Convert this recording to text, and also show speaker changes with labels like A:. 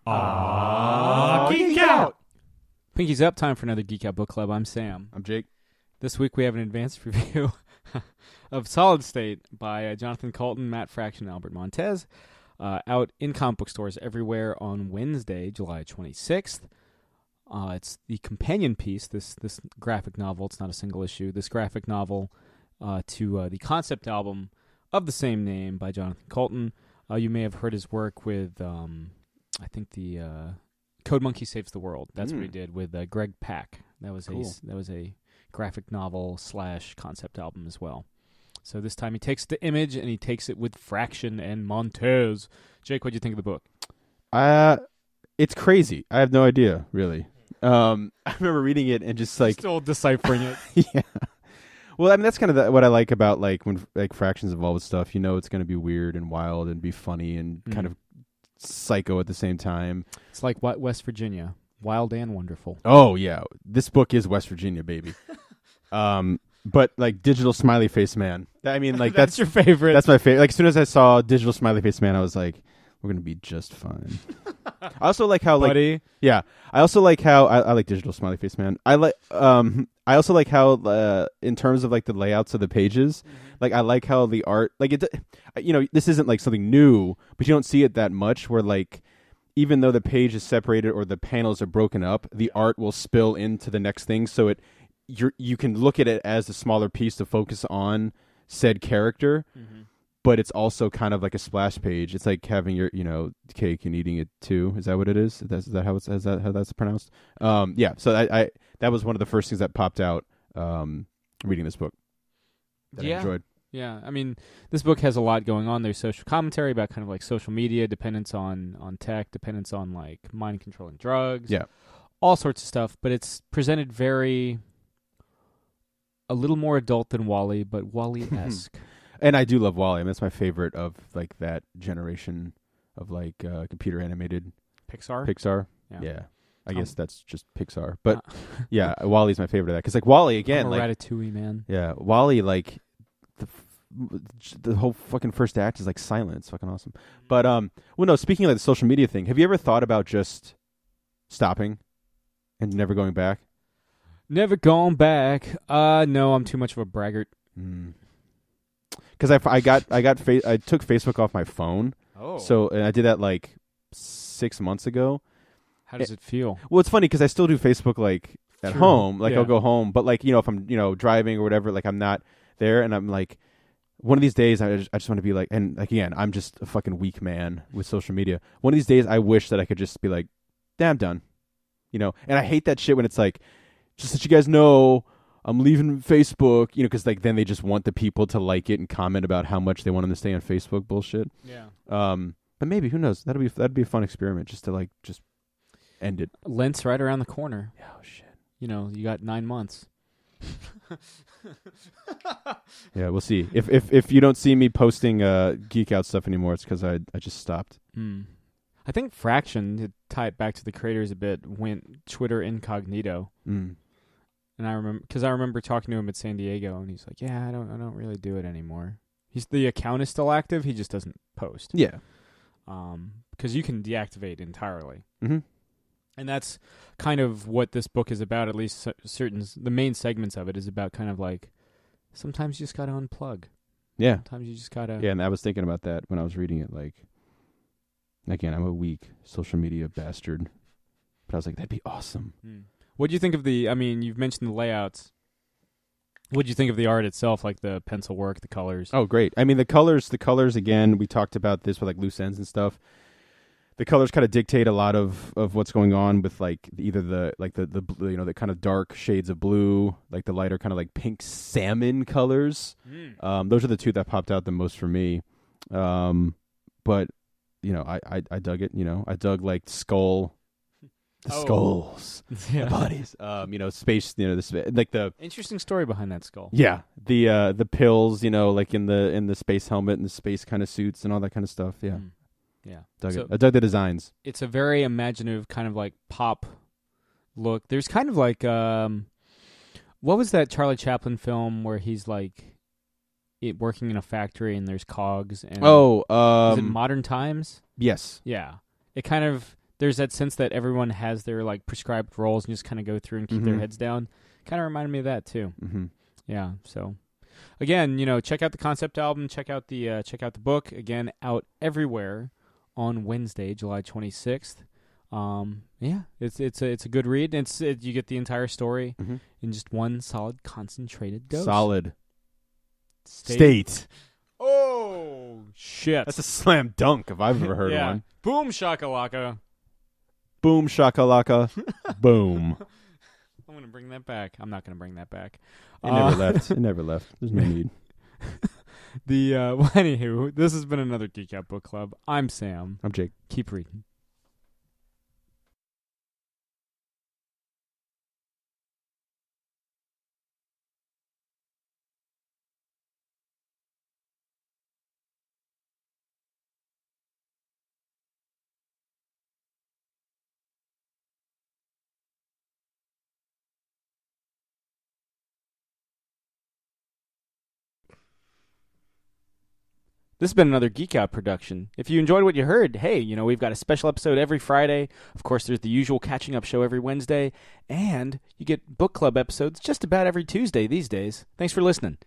A: Geek Out!
B: Pinky's up, time for another Geek Out Book Club. I'm Sam.
A: I'm Jake.
B: This week we have an advanced review of Solid State by Jonathan Coulton, Matt Fraction, and Albert Montez, out in comic book stores everywhere on Wednesday, July 26th. It's the companion piece, this graphic novel. It's not a single issue. This graphic novel to the concept album of the same name by Jonathan Coulton. You may have heard his work with, I think the Code Monkey Saves the World. That's what he did with Greg Pak. That was
A: cool.
B: That was a graphic novel / concept album as well. So this time he takes the image and he takes it with Fraction and Montez. Jake, what do you think of the book?
A: It's crazy. I have no idea, really. I remember reading it and just like
B: Still deciphering it.
A: yeah. Well, I mean that's kind of what I like about like when like Fraction's involved with stuff. You know, it's going to be weird and wild and be funny and kind of psycho at the same time.
B: It's like West Virginia, wild and wonderful.
A: Oh yeah, this book is West Virginia, baby. But like Digital Smiley Face Man. I mean, like
B: that's your favorite.
A: That's my favorite. Like as soon as I saw Digital Smiley Face Man, I was like, we're gonna be just fine. I also like how like
B: Buddy.
A: yeah. I also like how I like Digital Smiley Face Man. I also like how in terms of like the layouts of the pages, like I like how the art like it. You know, this isn't like something new, but you don't see it that much. Where like even though the page is separated or the panels are broken up, the art will spill into the next thing. So you can look at it as a smaller piece to focus on said character. But it's also kind of like a splash page. It's like having your, cake and eating it too. Is that what it is? Is that how that's pronounced? Yeah. So I that was one of the first things that popped out reading this book that I enjoyed.
B: Yeah. I mean, this book has a lot going on. There's social commentary about kind of like social media, dependence on tech, dependence on like mind controlling drugs.
A: Yeah.
B: All sorts of stuff. But it's presented a little more adult than Wall-E, but Wall-E-esque.
A: And I do love Wall-E. I mean, that's my favorite of like that generation of like computer animated
B: Pixar.
A: Yeah. I guess that's just Pixar. But yeah, Wall-E's my favorite of that. Because like Wall-E, again,
B: I'm a
A: like
B: Ratatouille man.
A: Yeah, Wall-E, like the whole fucking first act is like silent. It's fucking awesome. But well, no. Speaking of like the social media thing, have you ever thought about just stopping and never going back?
B: Never gone back. No, I'm too much of a braggart.
A: Because I took Facebook off my phone.
B: Oh.
A: So and I did that like 6 months ago.
B: How does it feel?
A: Well, it's funny because I still do Facebook like at
B: True.
A: home. Like
B: Yeah.
A: I'll go home, but like if I'm driving or whatever, like I'm not there, and I'm like, one of these days I just want to be like, and like again, I'm just a fucking weak man with social media. One of these days I wish that I could just be like, damn, I'm done. And I hate that shit when it's like, just that you guys know, I'm leaving Facebook, because like then they just want the people to like it and comment about how much they want them to stay on Facebook bullshit.
B: Yeah.
A: But maybe, who knows? That'd be a fun experiment just to just end it.
B: Lent's right around the corner.
A: Oh shit.
B: You got 9 months.
A: Yeah, we'll see. If you don't see me posting Geek Out stuff anymore, it's because I just stopped.
B: I think Fraction, to tie it back to the creators a bit, went Twitter incognito. And I remember talking to him at San Diego, and he's like, "Yeah, I don't really do it anymore." The account is still active. He just doesn't post.
A: Yeah.
B: Because you can deactivate entirely.
A: Mm-hmm.
B: And that's kind of what this book is about. At least the main segments of it is about kind of like sometimes you just gotta unplug.
A: Yeah.
B: Sometimes you just gotta.
A: Yeah, and I was thinking about that when I was reading it. Like, again, I'm a weak social media bastard, but I was like, that'd be awesome.
B: What do you think of you've mentioned the layouts. What do you think of the art itself, like the pencil work, the colors?
A: Oh, great. I mean, the colors, again, we talked about this with like loose ends and stuff. The colors kind of dictate a lot of what's going on with like either the blue, the kind of dark shades of blue, like the lighter kind of like pink salmon colors. Those are the two that popped out the most for me. But I dug it. I dug like skulls, the bodies. Space. Like the
B: interesting story behind that skull.
A: Yeah, the pills. Like in the space helmet and the space kind of suits and all that kind of stuff. Yeah.
B: Yeah.
A: Dug it. I dug the designs.
B: It's a very imaginative kind of like pop look. There's kind of like what was that Charlie Chaplin film where he's like working in a factory and there's cogs and is it Modern Times?
A: Yes.
B: Yeah. It kind of there's that sense that everyone has their like prescribed roles and just kind of go through and keep their heads down. Kind of reminded me of that too. Yeah. So again, check out the concept album. Check out the book. Again, out everywhere on Wednesday, July 26th. Yeah, it's a good read. You get the entire story in just one solid concentrated dose.
A: Solid state.
B: Oh shit!
A: That's a slam dunk if I've ever heard one.
B: Boom shakalaka.
A: Boom shakalaka. Boom.
B: I'm gonna bring that back. I'm not gonna bring that back.
A: It never left. It never left. There's no need.
B: Anywho, this has been another Geek Out Book Club. I'm Sam.
A: I'm Jake.
B: Keep reading. This has been another Geek Out production. If you enjoyed what you heard, hey, we've got a special episode every Friday. Of course, there's the usual catching up show every Wednesday. And you get book club episodes just about every Tuesday these days. Thanks for listening.